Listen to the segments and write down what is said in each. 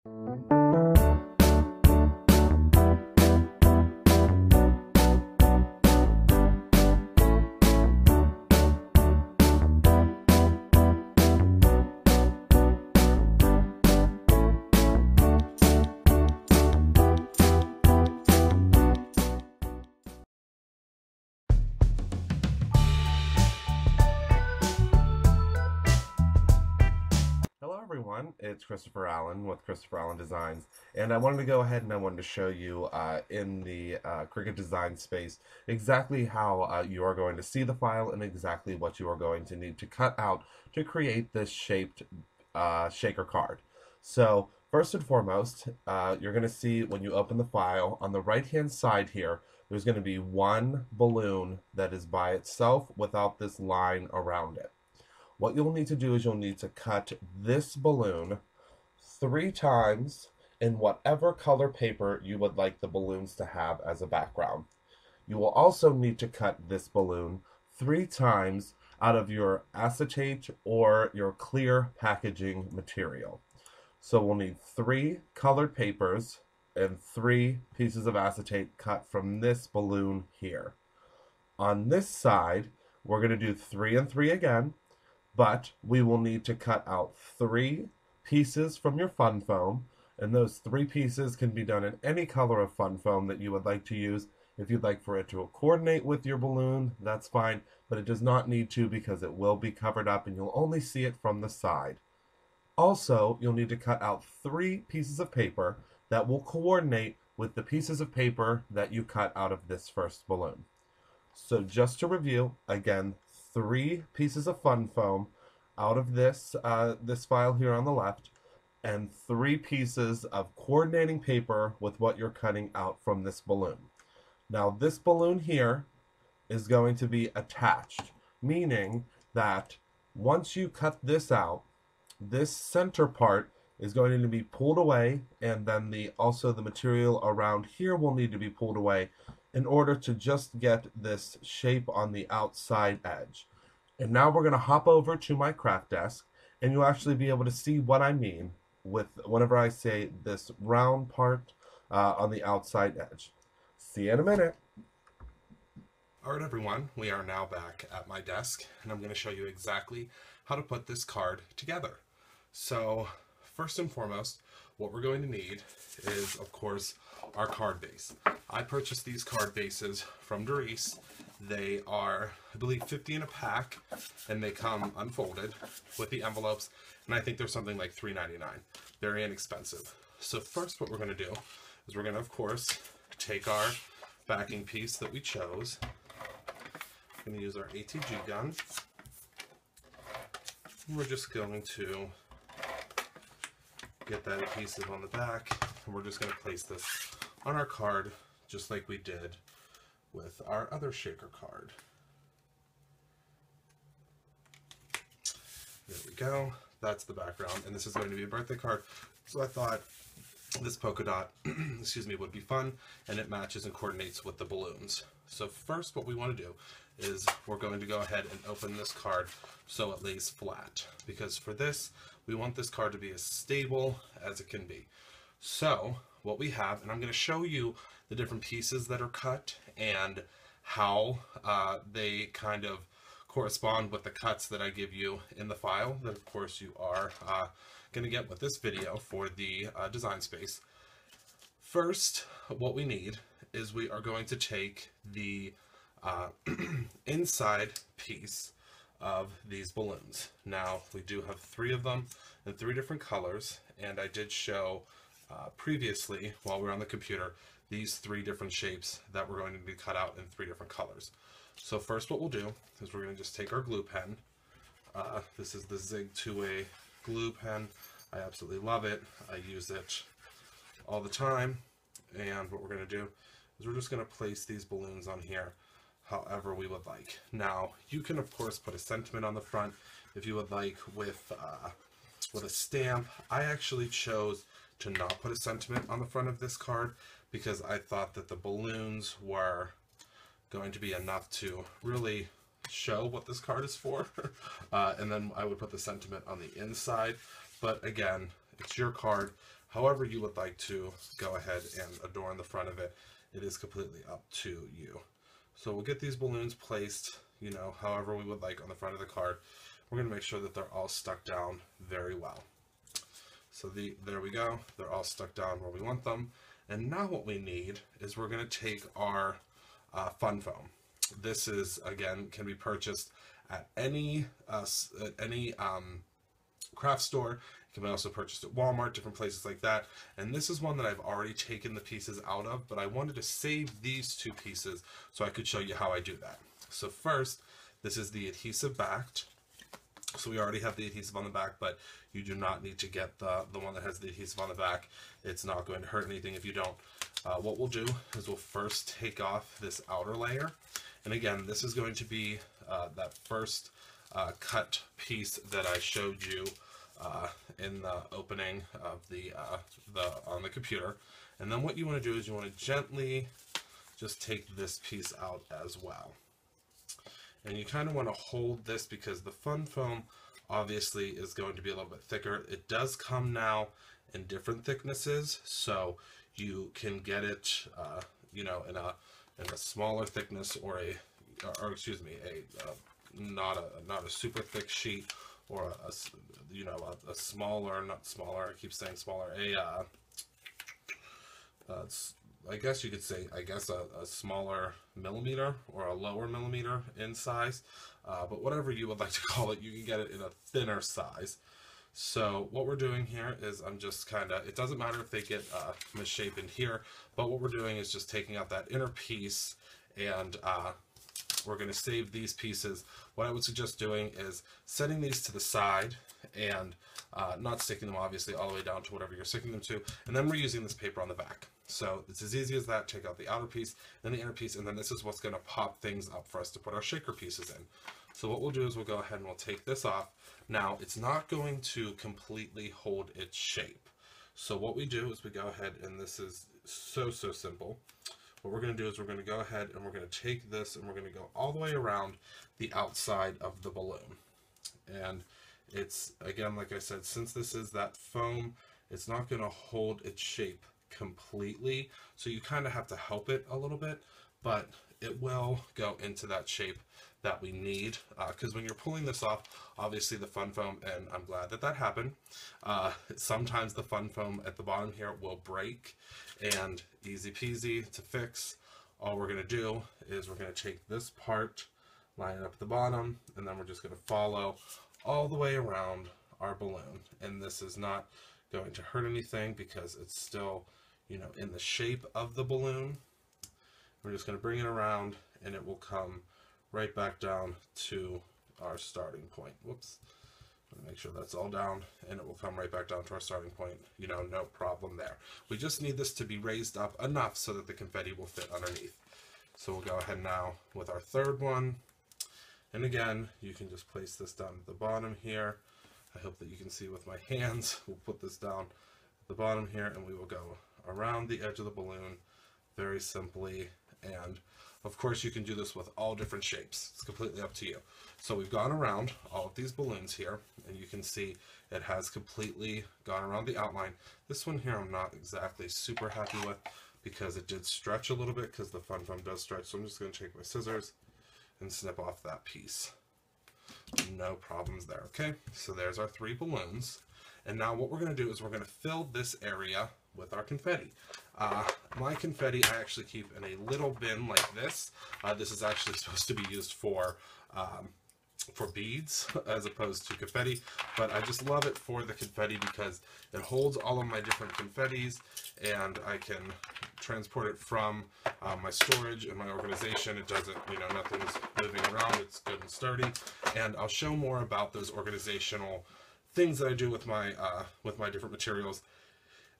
Hello everyone, it's Christopher Allen with Christopher Allen Designs, and I wanted to go ahead and I wanted to show you in the Cricut design space exactly how you are going to see the file and exactly what you are going to need to cut out to create this shaped shaker card. So first and foremost, you're going to see when you open the file on the right hand side here, there's going to be one balloon that is by itself without this line around it. What you'll need to do is you'll need to cut this balloon 3 times in whatever color paper you would like the balloons to have as a background. You will also need to cut this balloon 3 times out of your acetate or your clear packaging material. So we'll need 3 colored papers and 3 pieces of acetate cut from this balloon here. On this side, we're going to do 3 and 3 again. But we will need to cut out 3 pieces from your fun foam, and those 3 pieces can be done in any color of fun foam that you would like to use. If you'd like for it to coordinate with your balloon, that's fine, but it does not need to because it will be covered up and you'll only see it from the side. Also, you'll need to cut out 3 pieces of paper that will coordinate with the pieces of paper that you cut out of this first balloon. So just to review, again, 3 pieces of fun foam out of this file here on the left, and 3 pieces of coordinating paper with what you're cutting out from this balloon. Now this balloon here is going to be attached, meaning that once you cut this out, this center part is going to be pulled away, and then also the material around here will need to be pulled away in order to just get this shape on the outside edge. And now we're going to hop over to my craft desk, and you'll actually be able to see what I mean with whenever I say this round part on the outside edge. See you in a minute. Alright everyone, we are now back at my desk, and I'm going to show you exactly how to put this card together. So first and foremost, what we're going to need is, of course, our card base. I purchased these card bases from Darice. They are, I believe, 50 in a pack, and they come unfolded with the envelopes, and I think they're something like $3.99. Very inexpensive. So first what we're going to do is we're going to, of course, take our backing piece that we chose. I'm going to use our ATG gun. And we're just going to get that adhesive on the back, and we're just going to place this on our card just like we did with our other shaker card. There we go. That's the background, and this is going to be a birthday card. So I thought this polka dot, excuse me, would be fun, and it matches and coordinates with the balloons. So first what we want to do is we're going to go ahead and open this card so it lays flat, because for this we want this card to be as stable as it can be. So what we have, and I'm going to show you the different pieces that are cut and how they kind of correspond with the cuts that I give you in the file that of course you are going to get with this video for the design space. First, what we need is we are going to take the inside piece of these balloons. Now we do have 3 of them in 3 different colors, and I did show previously while we were on the computer these 3 different shapes that we're going to be cut out in 3 different colors. So first what we'll do is we're going to just take our glue pen. This is the Zig 2A glue pen. I absolutely love it. I use it all the time, and what we're going to do is we're just going to place these balloons on here however we would like. Now you can of course put a sentiment on the front if you would like with a stamp. I actually chose to not put a sentiment on the front of this card because I thought that the balloons were going to be enough to really show what this card is for. And then I would put the sentiment on the inside. But again, it's your card. however you would like to go ahead and adorn the front of it, it is completely up to you. So we'll get these balloons placed, you know, however we would like on the front of the card. We're going to make sure that they're all stuck down very well. So there we go. They're all stuck down where we want them. And now what we need is we're going to take our fun foam. This is, again, can be purchased at any craft store. It can be also purchased at Walmart, different places like that. And this is one that I've already taken the pieces out of, but I wanted to save these two pieces so I could show you how I do that. So first, this is the adhesive backed. So we already have the adhesive on the back, but you do not need to get the one that has the adhesive on the back. It's not going to hurt anything if you don't. What we'll do is we'll first take off this outer layer. And again, this is going to be that first cut piece that I showed you in the opening of on the computer. And then what you want to do is you want to gently just take this piece out as well. And you kind of want to hold this because the fun foam obviously is going to be a little bit thicker. It does come now in different thicknesses, so you can get it, you know, in a smaller thickness or excuse me, not a super thick sheet, or a smaller, not smaller. I keep saying smaller. I guess you could say, a smaller millimeter or a lower millimeter in size, but whatever you would like to call it, you can get it in a thinner size. So what we're doing here is I'm just kind of, it doesn't matter if they get misshapen here, but what we're doing is just taking out that inner piece, and we're going to save these pieces. What I would suggest doing is setting these to the side and not sticking them obviously all the way down to whatever you're sticking them to, and then we're using this paper on the back. So it's as easy as that. Take out the outer piece, then the inner piece, and then this is what's going to pop things up for us to put our shaker pieces in. So what we'll do is we'll go ahead and we'll take this off. Now, it's not going to completely hold its shape. So what we do is we go ahead, and this is so simple. What we're going to do is we're going to go ahead and we're going to take this and we're going to go all the way around the outside of the balloon. And it's, again, like I said, since this is that foam, it's not going to hold its shape completely, so you kind of have to help it a little bit, but it will go into that shape that we need, because when you're pulling this off, obviously the fun foam, and I'm glad that happened, sometimes the fun foam at the bottom here will break, and easy peasy to fix. All we're going to do is we're going to take this part, line it up at the bottom, and then we're just going to follow all the way around our balloon. And this is not going to hurt anything because it's still, you know, in the shape of the balloon. We're just going to bring it around, and it will come right back down to our starting point. Whoops. Make sure that's all down, and it will come right back down to our starting point. You know, no problem there. We just need this to be raised up enough so that the confetti will fit underneath. So we'll go ahead now with our third one. And again, you can just place this down at the bottom here. I hope that you can see with my hands. We'll put this down at the bottom here, and we will go around the edge of the balloon very simply. And of course, you can do this with all different shapes. It's completely up to you. So we've gone around all of these balloons here, and you can see it has completely gone around the outline. This one here I'm not exactly super happy with because it did stretch a little bit, because the fun foam does stretch. So I'm just going to take my scissors and snip off that piece. No problems there. Okay, so there's our 3 balloons. And now what we're going to do is we're going to fill this area with our confetti. My confetti I actually keep in a little bin like this. This is actually supposed to be used for beads as opposed to confetti, but I just love it for the confetti because it holds all of my different confettis, and I can transport it from my storage and my organization. It doesn't, you know, nothing's moving around. It's good and sturdy, and I'll show more about those organizational things that I do with my different materials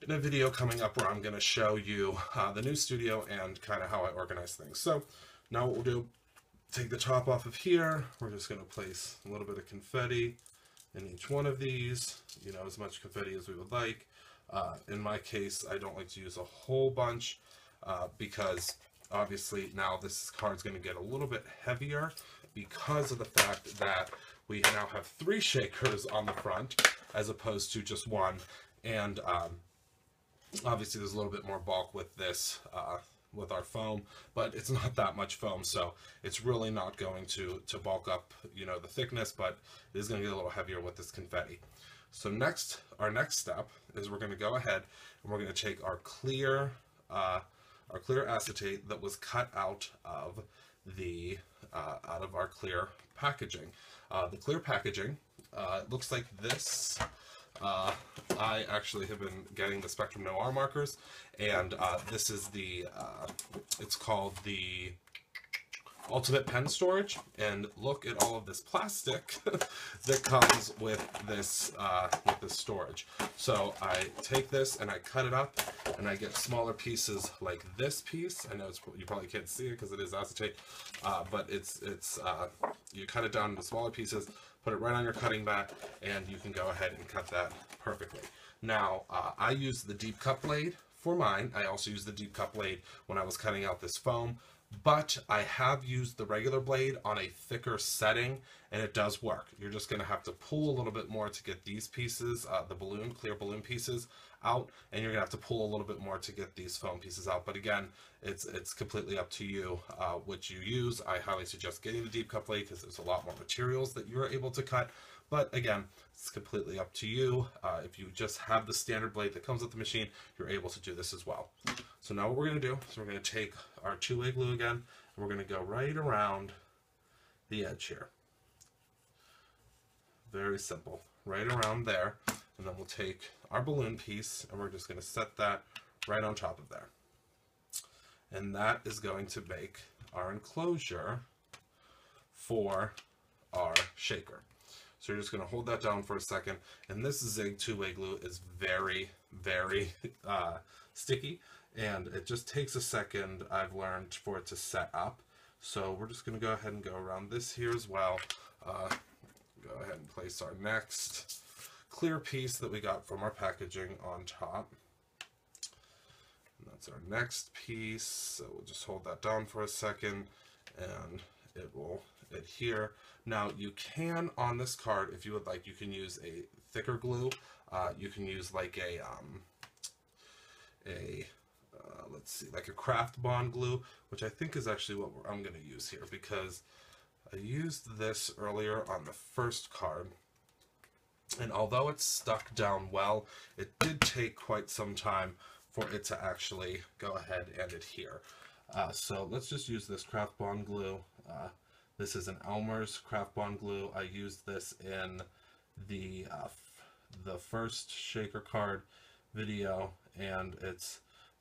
in a video coming up where I'm going to show you the new studio and kind of how I organize things. So now what we'll do, take the top off of here. We're just going to place a little bit of confetti in each one of these, you know, as much confetti as we would like. In my case, I don't like to use a whole bunch because obviously now this card's going to get a little bit heavier because of the fact that we now have 3 shakers on the front as opposed to just 1. And Obviously, there's a little bit more bulk with this, with our foam, but it's not that much foam, so it's really not going to bulk up, you know, the thickness, but it is going to get a little heavier with this confetti. So next, our next step is we're going to go ahead and we're going to take our clear acetate that was cut out of the our clear packaging. The clear packaging looks like this. I actually have been getting the Spectrum Noir markers, and this is the, it's called the Ultimate Pen Storage, and look at all of this plastic that comes with this storage. So I take this and I cut it up, and I get smaller pieces like this piece. I know you probably can't see it because it is acetate, but you cut it down into smaller pieces, put it right on your cutting mat, and you can go ahead and cut that perfectly. Now, I use the deep cut blade for mine. I also use the deep cut blade when I was cutting out this foam, but I have used the regular blade on a thicker setting, and it does work. You're just going to have to pull a little bit more to get these pieces, the clear balloon pieces out, and you're going to have to pull a little bit more to get these foam pieces out. But again, it's completely up to you what you use. I highly suggest getting the deep cut blade because there's a lot more materials that you're able to cut. But again, it's completely up to you. If you just have the standard blade that comes with the machine, you're able to do this as well. So now what we're going to do is we're going to take our two-way glue again, and we're going to go right around the edge here. Very simple. Right around there. And then we'll take our balloon piece, and we're just going to set that right on top of there. And that is going to make our enclosure for our shaker. So you're just going to hold that down for a second. And this Zig two-way glue is very, very sticky. And it just takes a second, I've learned, for it to set up. So we're just going to go ahead and go around this here as well. Go ahead and place our next clear piece that we got from our packaging on top. And that's our next piece. So we'll just hold that down for a second, and it will adhere. Now you can, on this card, if you would like, you can use a thicker glue. You can use like let's see, like a Craft Bond glue, which I think is actually what I'm going to use here, because I used this earlier on the first card, and although it's stuck down well, it did take quite some time for it to actually go ahead and adhere. So let's just use this Craft Bond glue. This is an Elmer's Craft Bond glue. I used this in the first shaker card video, and it's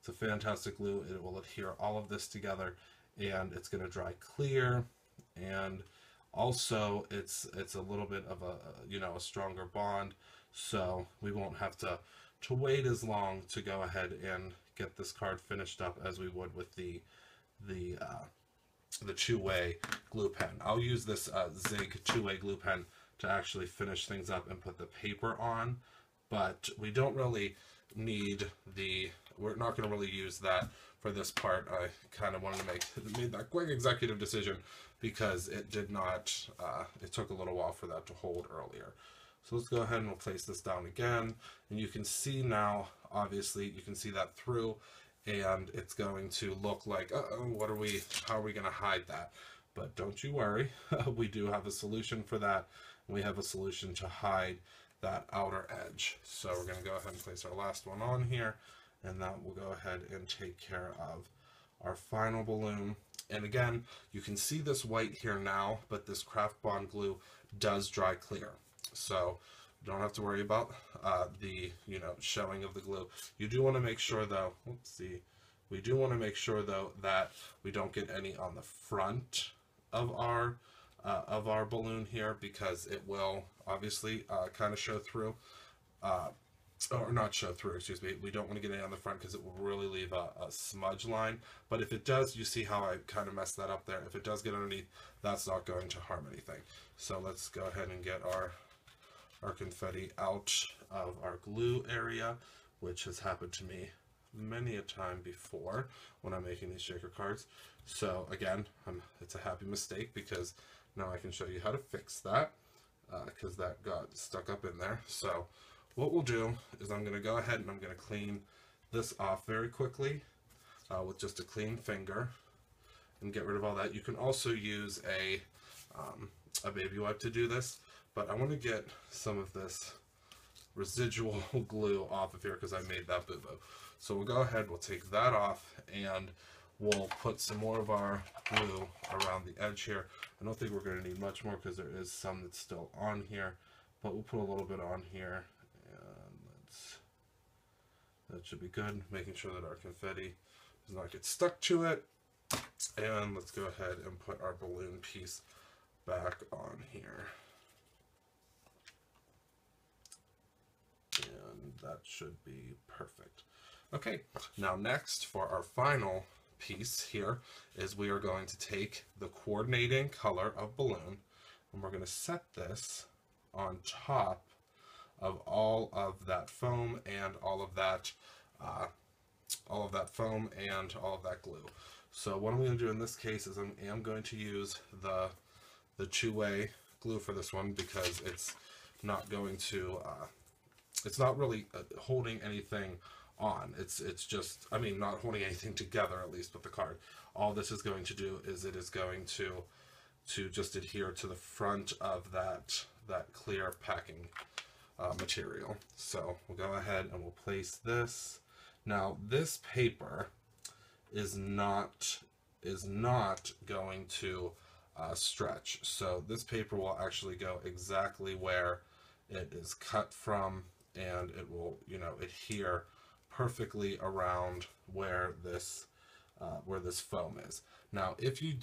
a fantastic glue. It will adhere all of this together, and it's going to dry clear, and also it's a little bit of a stronger bond, so we won't have to wait as long to go ahead and get this card finished up as we would with the two-way glue pen. I'll use this Zig two-way glue pen to actually finish things up and put the paper on, but we don't really need we're not going to really use that for this part. I kind of wanted to made that quick executive decision because it did not, it took a little while for that to hold earlier. So let's go ahead and we'll place this down again, and you can see now, obviously, you can see that through, and it's going to look like, how are we going to hide that? But don't you worry, we do have a solution for that. We have a solution to hide that outer edge. So we're going to go ahead and place our last one on here, and that will go ahead and take care of our final balloon. And again, you can see this white here now, but this Craft Bond glue does dry clear. So you don't have to worry about the showing of the glue. You do want to make sure though, we do want to make sure though that we don't get any on the front of our balloon here, because it will obviously kind of show through, or not show through, excuse me. We don't want to get any on the front because it will really leave a smudge line. But if it does, you see how I kind of messed that up there. If it does get underneath, that's not going to harm anything. So let's go ahead and get our confetti out of our glue area, which has happened to me many a time before when I'm making these shaker cards. So again, it's a happy mistake because now I can show you how to fix that, because that got stuck up in there. So what we'll do is I'm going to go ahead and I'm going to clean this off very quickly with just a clean finger and get rid of all that. You can also use a baby wipe to do this, but I want to get some of this residual glue off of here because I made that boo-boo. So we'll go ahead, we'll take that off, and we'll put some more of our glue around the edge here. I don't think we're going to need much more because there is some that's still on here, but we'll put a little bit on here, and that should be good, making sure that our confetti does not get stuck to it. And let's go ahead and put our balloon piece back on here. And that should be perfect. Okay, now next for our final piece here is we are going to take the coordinating color of balloon and we're going to set this on top of all of that foam and all of that foam and all of that glue. So what I'm going to do in this case is I am going to use the two-way glue for this one because it's not going to it's not really holding anything on. It's just, I mean, not holding anything together, at least with the card. All this is going to do is it is going to just adhere to the front of that clear packing material. So we'll go ahead and we'll place this. Now this paper is not going to stretch. So this paper will actually go exactly where it is cut from, and it will, you know, adhere perfectly around where this foam is. Now, if you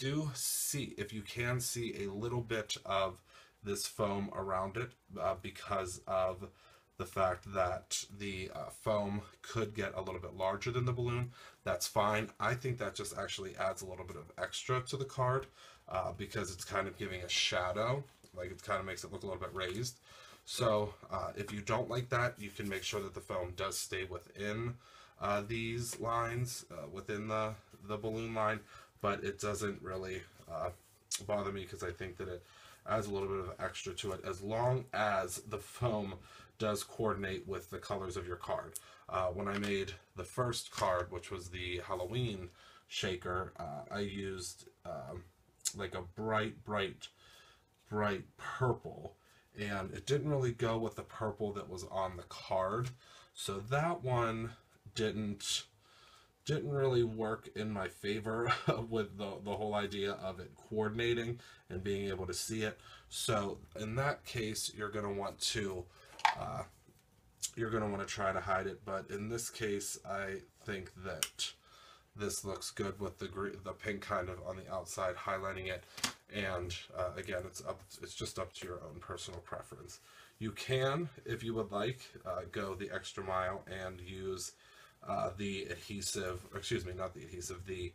can see a little bit of this foam around it, because of the fact that the foam could get a little bit larger than the balloon, that's fine. I think that just actually adds a little bit of extra to the card because it's kind of giving a shadow, like it kind of makes it look a little bit raised. So if you don't like that, you can make sure that the foam does stay within these lines, within the balloon line, but it doesn't really bother me because I think that it adds a little bit of extra to it as long as the foam does coordinate with the colors of your card. When I made the first card, which was the Halloween shaker, I used like a bright purple, and it didn't really go with the purple that was on the card, so that one didn't really work in my favor with the whole idea of it coordinating and being able to see it. So in that case, you're going to want to try to hide it, but in this case I think that this looks good with the pink kind of on the outside highlighting it. And again, it's just up to your own personal preference. You can, if you would like, go the extra mile and use the adhesive, excuse me, not the adhesive, the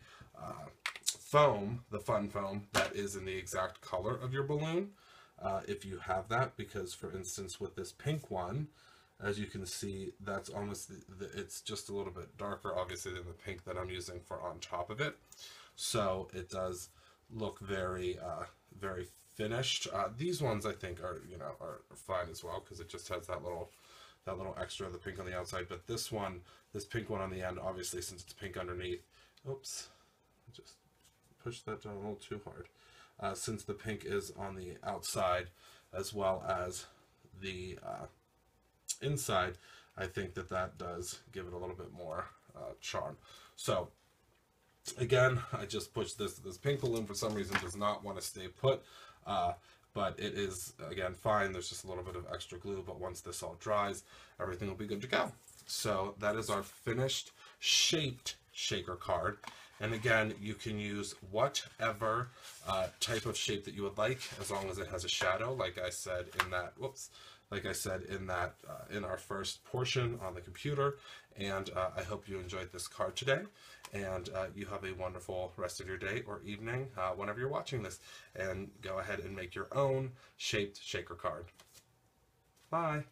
foam, the fun foam that is in the exact color of your balloon, if you have that, because for instance with this pink one, as you can see, that's almost it's just a little bit darker obviously than the pink that I'm using for on top of it, so it does look very very finished. These ones I think are are fine as well because it just has that little extra of the pink on the outside, but this pink one on the end, obviously since it's pink underneath, oops, I just pushed that down a little too hard, since the pink is on the outside as well as the inside, I think that does give it a little bit more charm. So again, I just pushed this pink balloon for some reason does not want to stay put, but it is, again, fine. There's just a little bit of extra glue, but once this all dries, everything will be good to go. So that is our finished shaped shaker card. And again, you can use whatever type of shape that you would like, as long as it has a shadow, like I said in that, whoops, like I said in that, in our first portion on the computer. And I hope you enjoyed this card today, and you have a wonderful rest of your day or evening whenever you're watching this, and go ahead and make your own shaped shaker card. Bye.